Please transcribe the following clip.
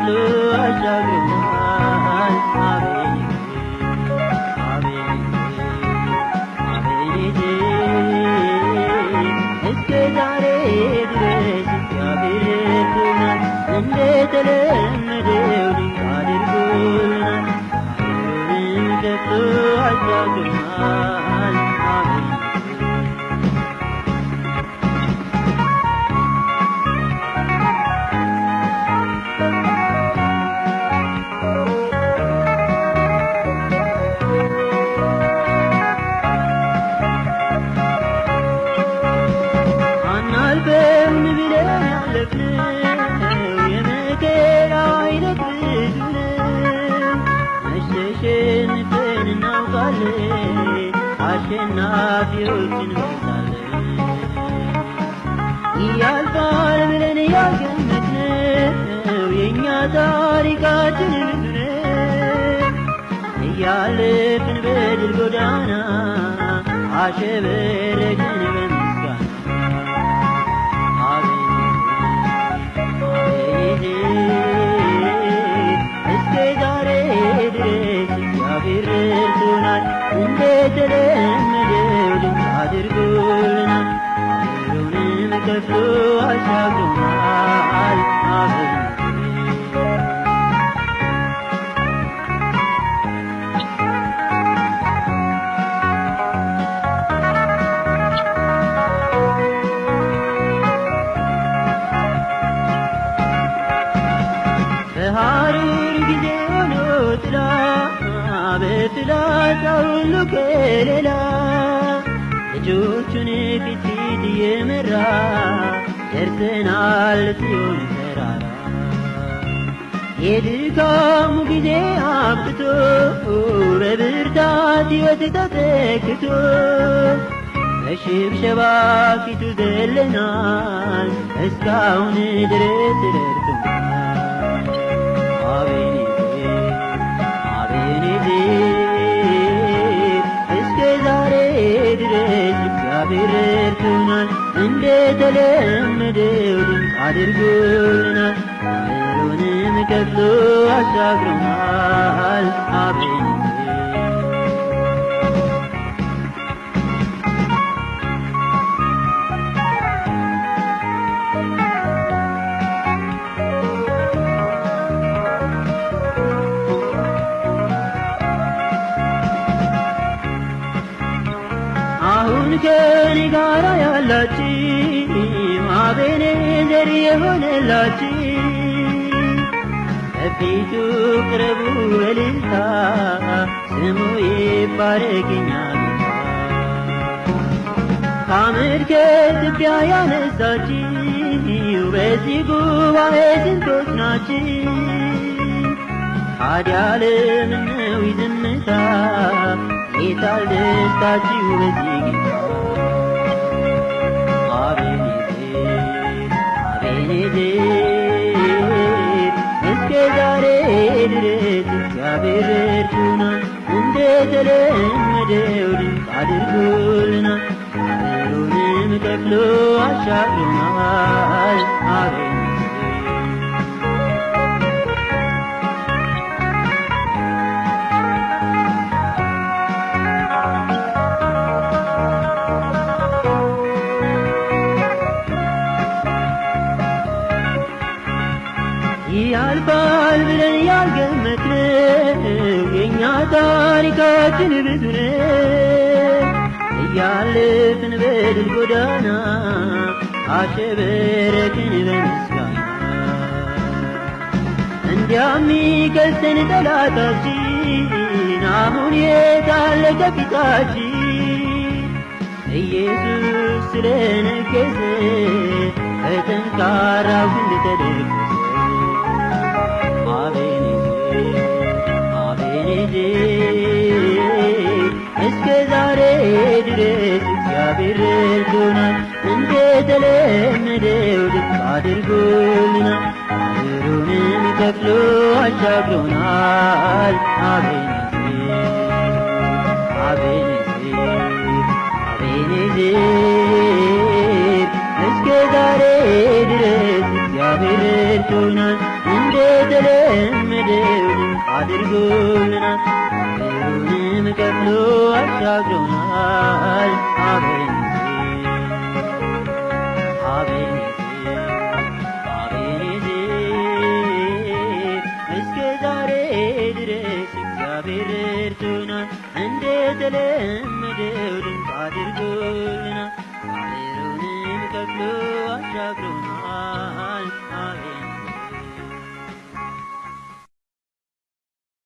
ከፍሎ አሻግሮናል። እስከ ዛሬ ድረስ እግዚአብሔር ረድቶናል። እንደተለመደው ድንቅ አድርጎልናል። ባህሩንም ከፍሎ አሻግሮናል። አናልፈውም ብለን ያለፍነው የመከራው አይነት ብዙ ነው። ተሸንፈን እናውቃለን፣ አሸናፊዎች እንበልጣለን። ያልፋል ብለን ያልገመትነው የእኛ ታሪካችን ብዙ ነው። እያለፍን በድል ጎዳና አሸበረቅን በምስጋና። እስከ ዛሬ ድረስ እግዚአብሔር ረድቶናል። እንደተለመደው ድንቅ አድርጎልናል። ባህሩንም ከፍሎ አሻግሮናል። በሐሩር ጊዜ ሆኖ ጥላ በፍላጻ ሁሉ ከሌላ ልጆቹን ፊት ፊት እየመራ ደርሰናል ጽዮን ተራራ። የድካሙ ጊዜ አብቅቶ በብርታት ሕይወት ተተክቶ በሽብሸባ ፊቱ ዘለናል። እስካሁን ድረስ ረድቶናል። እስከ ዛሬ ድረስ እግዚአብሔር ረድቶናል። እንደተለመደው ድንቅ አድርጎልናል። ባህሩንም ከፍሎ አሻግሮናል። አሁን ከኔ ጋራ ያላችሁ አቤኔዘር የሆነላችሁ በፊቱ ቅረቡ በእልልታ ስሙ ይባረክ የእኛ ጌታ። ከአመድ ከትቢያ ያነሳችሁ በዚህ ጉባኤ ስንቶች ናችሁ? ታዲያ ለምነው ዝምታ? የታል ደስታችሁ በዚህ ጌታ? እስከ ዛሬ ድረስ እግዚአብሔር ረድቶናል። እንደተለመደው ድንቅ አድርጎልናል። ባህሩንም ከፍሎ አሻግሮናል። ያልፋል ብለን ያልገመትነው የእኛ ታሪካችን ብዙ ነው። እያለፍን በድል ጎዳና አሸበረቅን በምስጋና። እንዲያም የሚከሰን ጠላታችን አሁን የታለ ከፊታችን? ኢየሱስ ስለነገሰ በጠንካራው ክንድ ተደገሰ። እስከ ዛሬ ድረስ እግዚአብሔር ረድቶናል። እንደተለመደው ድንቅ አድርጎልናል። ባህሩንም ከፍሎ አሻግሮናል። እስከ ዛሬ ድረስ እግዚአብሔር ረድቶናል እንደተለመደው አድርጎልናል ባህሩንም ከፍሎ አሻግሮናል አቤን